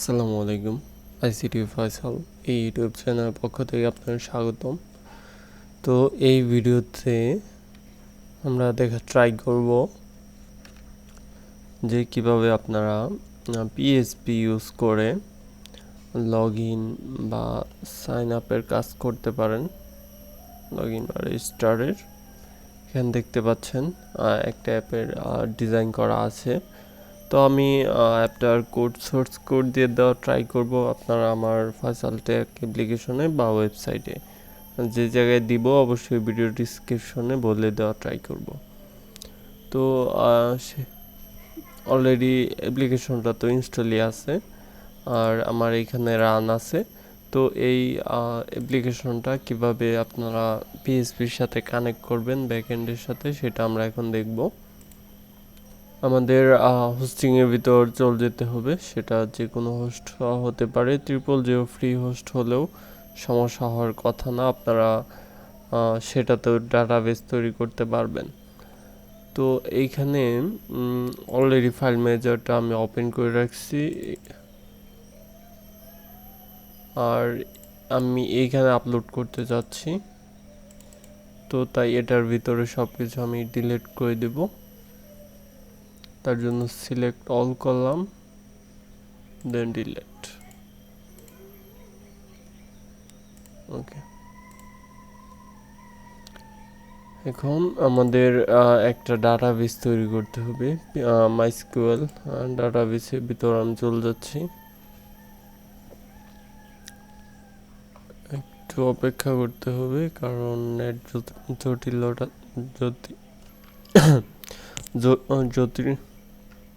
আসসালামু আলাইকুম। আইসিটি ফয়সাল এই ইউটিউব চ্যানেলের পক্ষ থেকে আপনাদের স্বাগতম। তো এই ভিডিওতে আমরা ট্রাই করব যে কিভাবে আপনারা পিএইচপি ইউজ করে লগ ইন বা সাইন আপের কাজ করতে পারেন। লগ ইন বা রেজিস্টারের এখানে দেখতে পাচ্ছেন একটা অ্যাপের ডিজাইন করা আছে। তো আমি অ্যাপটার সোর্স কোড দিয়ে দেওয়া ট্রাই করব আপনারা আমার ফয়সাল টেক অ্যাপ্লিকেশনে বা ওয়েবসাইটে যে জায়গায় দিব অবশ্যই ভিডিও ডিসক্রিপশনে বলে দেওয়া ট্রাই করব। তো অলরেডি অ্যাপ্লিকেশনটা তো ইনস্টলই আছে আর আমার এখানে রান আছে। তো এই অ্যাপ্লিকেশনটা কিভাবে আপনারা পিএইচপির সাথে কানেক্ট করবেন ব্যাকএন্ডের সাথে সেটা আমরা এখন দেখব। আমাদের হোস্টিংয়ের ভিতর চলে যেতে হবে, সেটা যে কোনো হোস্ট হতে পারে, 000 ফ্রি হোস্ট হলেও সমস্যা হওয়ার কথা না, আপনারা সেটাতেও ডাটাবেস তৈরি করতে পারবেন। তো এইখানে অলরেডি ফাইল ম্যানেজারটা আমি ওপেন করে রাখছি আর আমি এইখানে আপলোড করতে যাচ্ছি। তো তাই এটার ভিতরে সব কিছু আমি ডিলিট করে দেব। তার জন্য সিলেক্ট অল করলাম, দেন ডিলিট। ওকে, এখন আমাদের একটা ডাটাবেস তৈরি করতে হবে। মাইস্কুয়েল ডাটাবেসের ভিতর আমি চলে যাচ্ছি। একটু অপেক্ষা করতে হবে কারণ নেট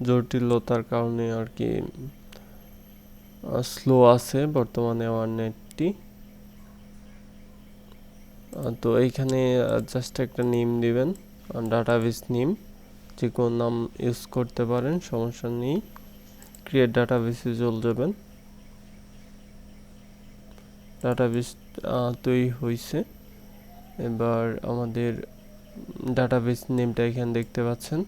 জটিলতার কারণে আর কি স্লো আছে বর্তমানে আমার নেটটি। তো এইখানে জাস্ট একটা নেম দিবেন, ডাটাবেস নেম, যে কোনো নাম ইউজ করতে পারেন, সমস্যা নেই। ক্রিয়েট ডাটাবেসে চলে যাবেন। ডাটাবেস তৈরি হয়েছে। এবার আমাদের ডাটাবেস নেমটা এখানে দেখতে পাচ্ছেন।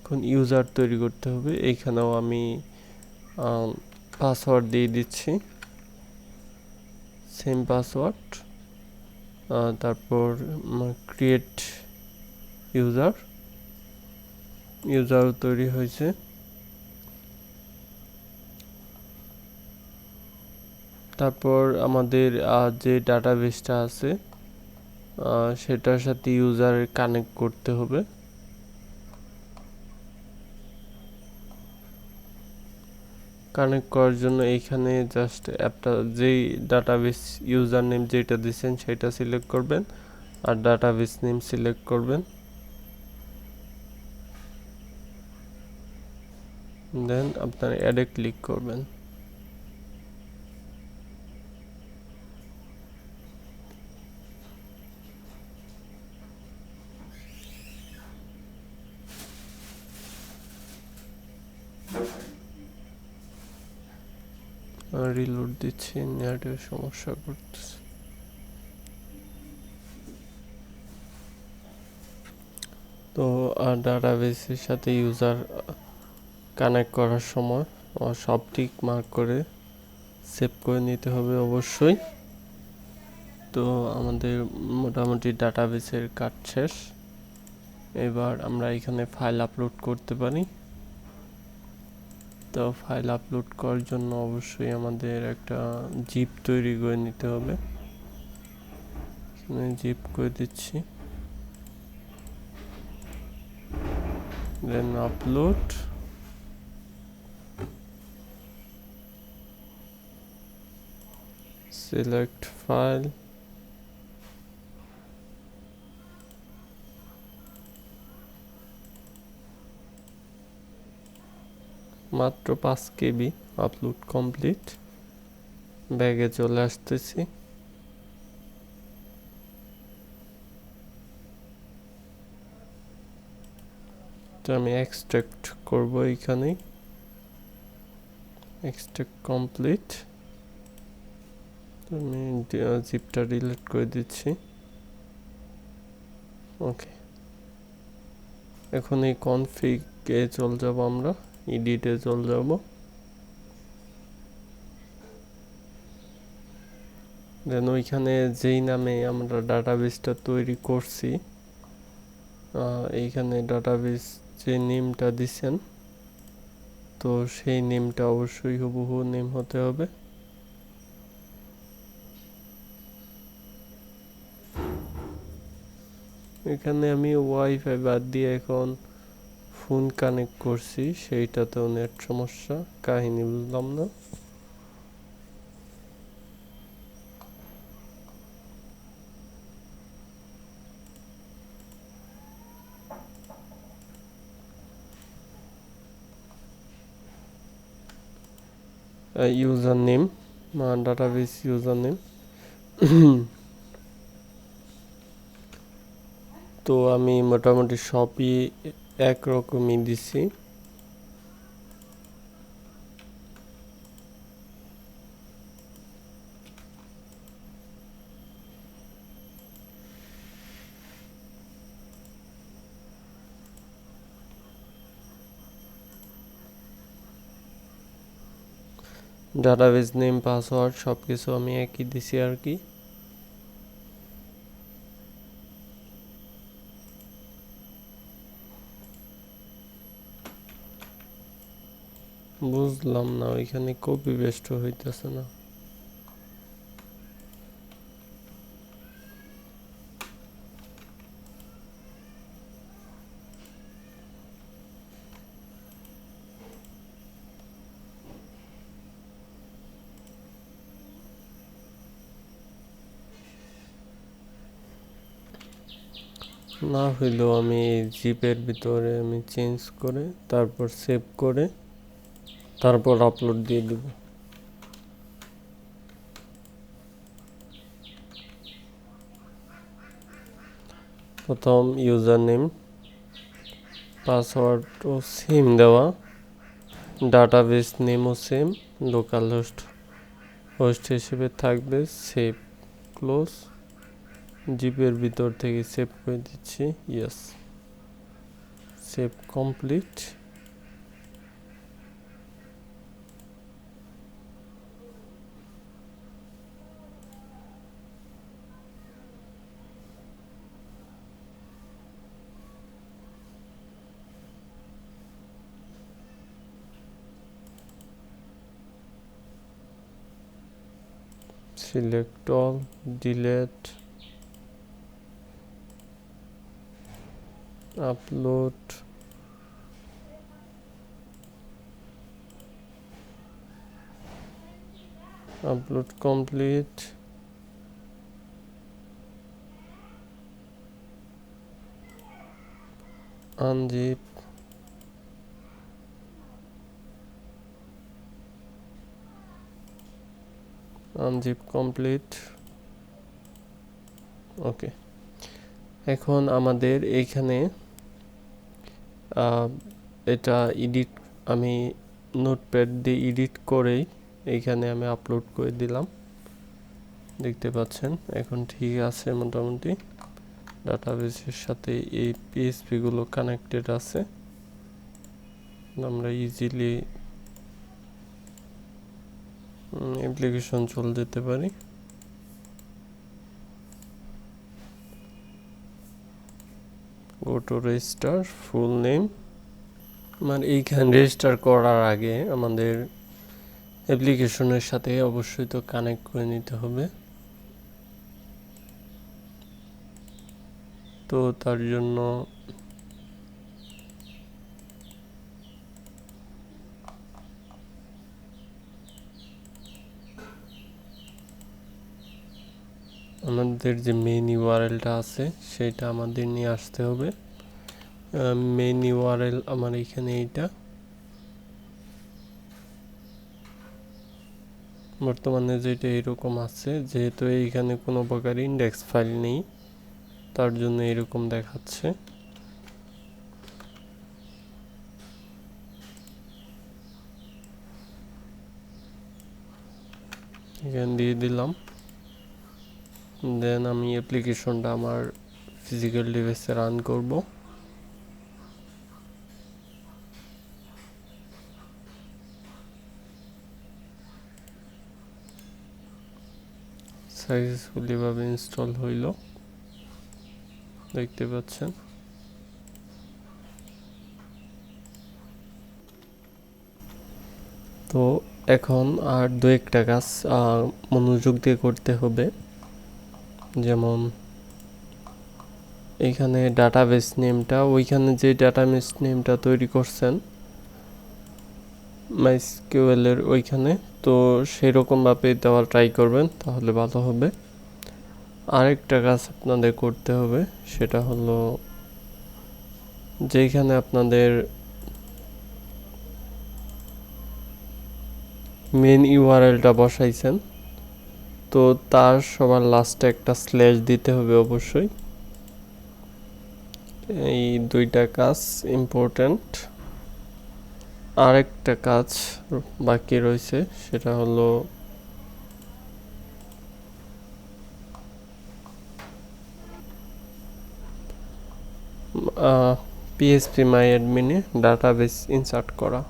এখন ইউজার তৈরি করতে হবে। এইখানেও আমি পাসওয়ার্ড দিয়ে দিচ্ছি, সেম পাসওয়ার্ড। তারপর ক্রিয়েট ইউজার তৈরি হয়েছে। তারপর আমাদের যে ডাটাবেসটা আছে সেটার সাথে ইউজারের কানেক্ট করতে হবে। কানেক্ট করার জন্য এইখানে জাস্ট অ্যাপটা যেই ডাটাবেস ইউজার নেম যেটা দিচ্ছেন সেটা সিলেক্ট করবেন আর ডাটাবেস নেম সিলেক্ট করবেন, দেন আপনার অ্যাডে ক্লিক করবেন। রিলোড দিচ্ছি, নেটের সমস্যা করতেছে। তো ডাটাবেসের সাথে ইউজার কানেক্ট করার সময় সব টিক মার্ক করে সেভ করে নিতে হবে অবশ্যই। তো আমাদের মোটামুটি ডাটাবেসের কাজ শেষ। এবার আমরা এখানে ফাইল আপলোড করতে পারি। তো ফাইল আপলোড করার জন্য অবশ্যই আমাদের একটা জিপ তৈরি করে নিতে হবে। এখানে জিপ করে দিচ্ছি, দেন আপলোড। সিলেক্ট ফাইল, মাত্র 5 KB আপলোড কমপ্লিট। ব্যাগে চলে আসতেছি। তো আমি এক্সট্রাক্ট করব, এখানে এক্সট্রাক্ট কমপ্লিট। আমি জিপটা ডিলিট করে দিচ্ছি। ওকে, এখন এই কনফিগে চলে যাব আমরা। এডিটে চলে যাব। দেন ওইখানে যেই নামে আমরা ডাটাবেসটা তৈরি করছি, এইখানে ডাটাবেস যে নেমটা দিছেন, তো সেই নেমটা অবশ্যই হুবহু নেম হতে হবে। এখানে আমি ওয়াইফাই বাদ দিয়ে এখন ফোন কানেক্ট করছি, সেইটাতেও নেট সমস্যা, কাহিনী বুঝলাম না। User name, database user name. তো আমি মোটামুটি সবই একরকমই দিছি। ডাটাবেস নেম, পাসওয়ার্ড সবকিছু আমি একই দিছি আর কি। বুঝলাম না, ওইখানে কপি পেস্ট হইতেছে না। না হইলেও আমি জিপের ভিতরে আমি চেঞ্জ করে তারপর সেভ করে তারপর আপলোড দিয়ে দিব। প্রথম ইউজার নেম, পাসওয়ার্ডও সেম দেওয়া, ডাটাবেস নেমও সেম, লোকাল হোস্ট হিসেবে থাকবে, সেভ, ক্লোজ, জিপের ভিতর থেকে সেভ করে দিচ্ছি, yes, save complete. Select all, delete, upload, upload complete, unzip, unzip complete, ওকে। এখন আমাদের এইখানে এটা এডিট, আমি নোটপ্যাড দিয়ে এডিট করেই এইখানে আমি আপলোড করে দিলাম, দেখতে পাচ্ছেন এখন ঠিক আছে। মোটামুটি ডাটাবেসের সাথে এই পিএইচপি গুলো কানেক্টেড আছে, আমরা ইজিলি অ্যাপ্লিকেশন চলে যেতে পারি। Go to register full name, মানে এইখানে রেজিস্টার করার আগে আমাদের অ্যাপ্লিকেশনের সাথে অবশ্যই তো কানেক্ট করে নিতে হবে। তো তার জন্য আমাদের যে মেইন ইউআরএলটা আছে সেটা আমাদের নিয়ে আসতে হবে। মেইন ইউআরএল আমার এখানে এইটা, বর্তমানে যেটা এরকম আছে, যেহেতু এইখানে কোনো প্রকার ইন্ডেক্স ফাইল নেই তার জন্য এরকম দেখাচ্ছে। এখানে দিয়ে দিলাম। দেন আমি অ্যাপ্লিকেশনটা আমার ফিজিক্যাল ডিভাইসে রান করব। সাকসেসফুলি ভাবে ইনস্টল হইল, দেখতে পাচ্ছেন। তো এখন আর দু একটা কাজ মনোযোগ দিয়ে করতে হবে। যেমন এইখানে ডাটাবেস নেমটা, ওইখানে যে ডাটাবেস নেমটা তৈরি করছেন MySQL এর ওইখানে, তো সেরকমভাবে দেওয়ার ট্রাই করবেন, তাহলে ভালো হবে। আরেকটা কাজ আপনাদের করতে হবে, সেটা হলো যেখানে আপনাদের মেন ইউআরএলটা বসাইছেন, তো তার সবার লাস্টে একটা স্ল্যাশ দিতে হবে অবশ্যই। এই দুইটা কাজ ইম্পর্ট্যান্ট। আরেকটা কাজ বাকি রয়েছে, সেটা হলো PHP MyAdmin এ ডাটাবেস ইনসার্ট করা।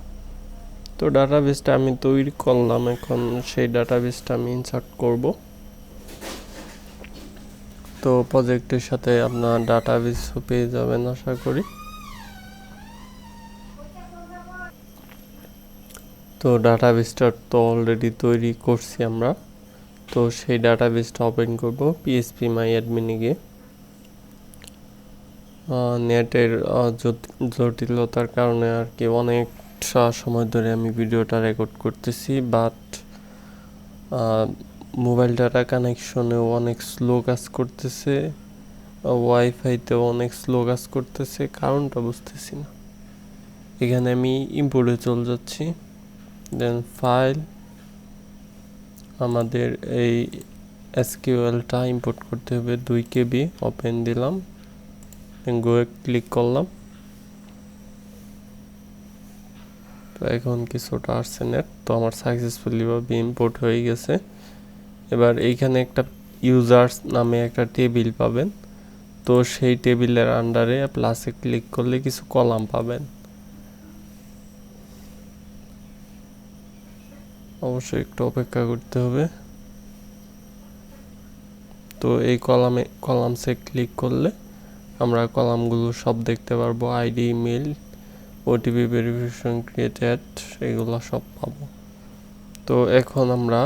তো ডাটাবেসটা আমি তৈরি করলাম, এখন সেই ডাটাবেসটা আমি ইনসার্ট করব। তো প্রজেক্টের সাথে আপনার ডাটাবেস পেয়ে যাবেন আশা করি। তো ডাটাবেসটা তো অলরেডি তৈরি করছি আমরা, তো সেই ডাটাবেসটা ওপেন করব PHP MyAdmin এ গিয়ে। নেটের জটিলতার কারণে আর কি অনেকটা সময় ধরে আমি ভিডিওটা রেকর্ড করতেছি, বাট মোবাইল ডাটা কানেকশনেও অনেক স্লো কাজ করতেছে, ওয়াইফাইতেও অনেক স্লো কাজ করতেছে, কারণটা বুঝতেছি না। এখানে আমি ইম্পোর্টে চলে যাচ্ছি, দেন ফাইল, আমাদের এই এসকিউএলটা ইম্পোর্ট করতে হবে 2 KB, ওপেন দিলাম, গো ক্লিক করলাম। তো এখন কিছুটা আসছে নেট, তো আমার সাকসেসফুলি ভাবে ইম্পোর্ট হয়ে গেছে। এবার এইখানে একটা ইউজার্স নামে একটা টেবিল পাবেন, তো সেই টেবিলের আন্ডারে প্লাসে ক্লিক করলে কিছু কলাম পাবেন। অবশ্যই একটু অপেক্ষা করতে হবে। তো এই কলামসে ক্লিক করলে আমরা কলামগুলো সব দেখতে পারবো, ID, email, OTP, verification, created, এগুলো সব পাবো। তো এখন আমরা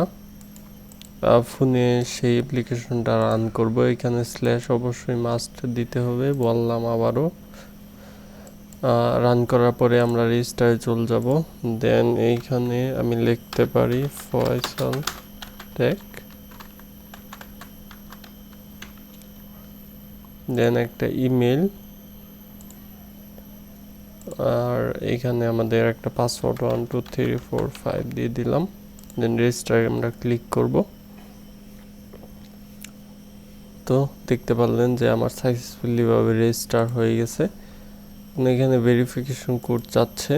ফোনে সেই অ্যাপ্লিকেশনটা রান করব। এখানে স্ল্যাশ অবশ্যই মাস্ট দিতে হবে, বললাম আবারও। রান করার পরে আমরা রেজিস্টারে চলে যাব, দেন এইখানে আমি লিখতে পারি ফয়সাল টেক, দেন একটা ইমেল, আর এখানে আমাদের একটা পাসওয়ার্ড 1 2 3 4 5 দিয়ে দিলাম, দেন রেজিস্টারে আমরা ক্লিক করব। তো দেখতে পারলেন যে আমার সাকসেসফুলি ভাবে রেজিস্টার হয়ে গেছে। এখানে ভেরিফিকেশন কোড যাচ্ছে,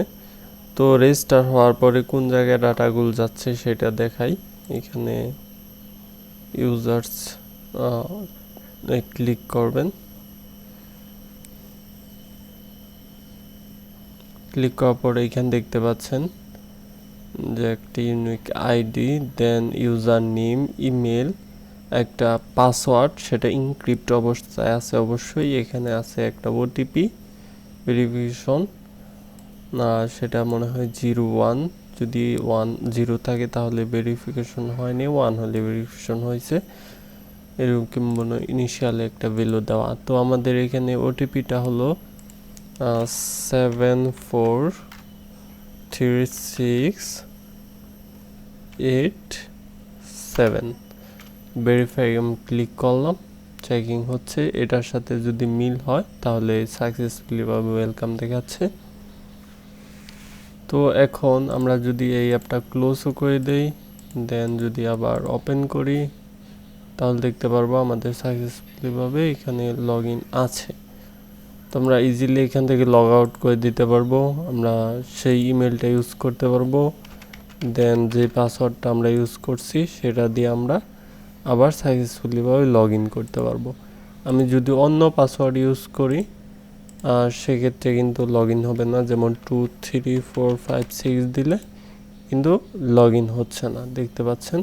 তো রেজিস্টার হওয়ার পরে কোন জায়গায় ডাটাগুলো যাচ্ছে সেটা দেখাই। এখানে ইউজার্স ক্লিক করবেন, ক্লিক করার পরে এখানে দেখতে পাচ্ছেন যে একটি unique ID, then user name, email, একটা পাসওয়ার্ড, সেটা ইনক্রিপ্ট অবস্থায় আছে অবশ্যই। এখানে আছে একটা ওটিপি ভেরিফিকেশন, সেটা মনে হয় 01, যদি 10 থাকে তাহলে ভেরিফিকেশন হয়নি, 1 হলে ভেরিফিকেশন হয়েছে, এরকম মনে ইনিশিয়ালে একটা ভ্যালু দেওয়া। তো আমাদের এখানে ওটিপিটা হলো 743687। ভেরিফাই আমি ক্লিক করলাম, চেকিং হচ্ছে, এটার সাথে যদি মিল হয় তাহলে সাকসেসফুলি ভাবে ওয়েলকাম দেখাচ্ছে। তো এখন আমরা যদি এই অ্যাপটা ক্লোজও করে দেই, দেন যদি আবার ওপেন করি, তাহলে দেখতে পারবো আমাদের সাকসেসফুলি ভাবে এখানে লগ ইন আছে। তো আমরা ইজিলি এখান থেকে লগ আউট করে দিতে পারবো, আমরা সেই ইমেলটা ইউজ করতে পারবো, দেন যে পাসওয়ার্ডটা আমরা ইউজ করছি সেটা দিয়ে আমরা আবার সাকসেসফুলি ভাবে লগ ইন করতে পারবো। আমি যদি অন্য পাসওয়ার্ড ইউজ করি সেক্ষেত্রে কিন্তু লগ ইন হবে না, যেমন 2 3 4 5 6 দিলে কিন্তু লগ ইন হচ্ছে না, দেখতে পাচ্ছেন।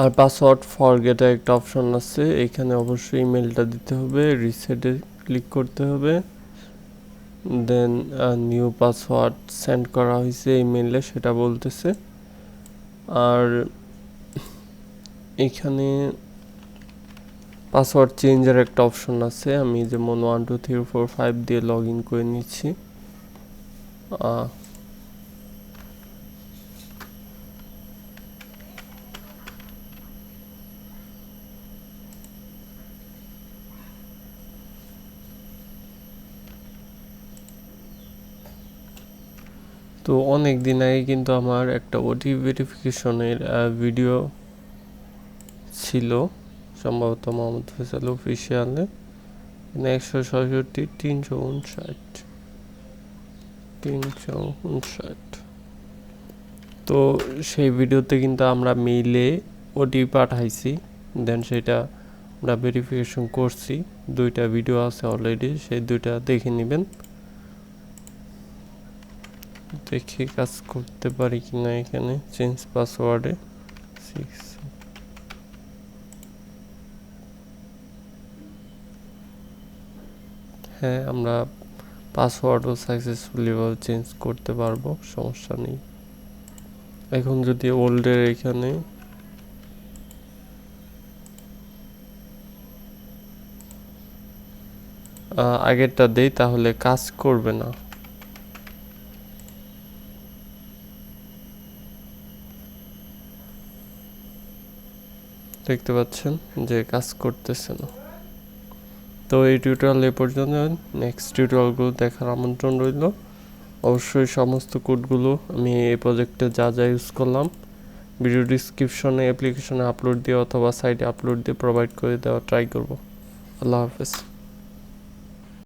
আর পাসওয়ার্ড ফরগেট একটা অপশন আছে, এখানে অবশ্যই ইমেলটা দিতে হবে, রিসেটে ক্লিক করতে হবে, দেন নিউ পাসওয়ার্ড সেন্ড করা হয়েছে ইমেইলে সেটা বলতেছে। আর এখানে পাসওয়ার্ড চেঞ্জের একটা অপশন আছে, আমি যেমন 1 2 3 4 5 দিয়ে লগ ইন করে নিচ্ছি। তো অনেক দিন আগে কিন্তু আমার একটা ওটিপি ভেরিফিকেশনের ভিডিও ছিল, সম্ভবত মোহাম্মদ ফয়সাল অফিসিয়ালে, 167 359। তো সেই ভিডিওতে কিন্তু আমরা মেইলে ওটিপি পাঠাইছি, দেন সেটা আমরা ভেরিফিকেশন করছি। 2টা ভিডিও আছে অলরেডি, সেই 2টা দেখে নেবেন। দেখি কাজ করতে পারি কিনা এখানে চেঞ্জ পাসওয়ার্ডে। 6 হ্যাঁ, আমরা পাসওয়ার্ডও সাকসেসফুলি ভাবে চেঞ্জ করতে পারবো, সমস্যা নেই। এখন যদি ওল্ডের এখানে আগেরটা দেই তাহলে কাজ করবে না। দেখতে পাচ্ছেন যে কাজ করতেছে না। তো এই টিউটোরিয়াল এ পর্যন্ত, নেক্সট টিউটোরিয়ালগুলো দেখার আমন্ত্রণ রইল। অবশ্যই সমস্ত কোডগুলো আমি এই প্রজেক্টে যা যা ইউজ করলাম ভিডিও ডিসক্রিপশনে অ্যাপ্লিকেশনে আপলোড দিয়ে অথবা সাইটে আপলোড দিয়ে প্রোভাইড করে দেওয়া ট্রাই করব। আল্লাহ হাফেজ।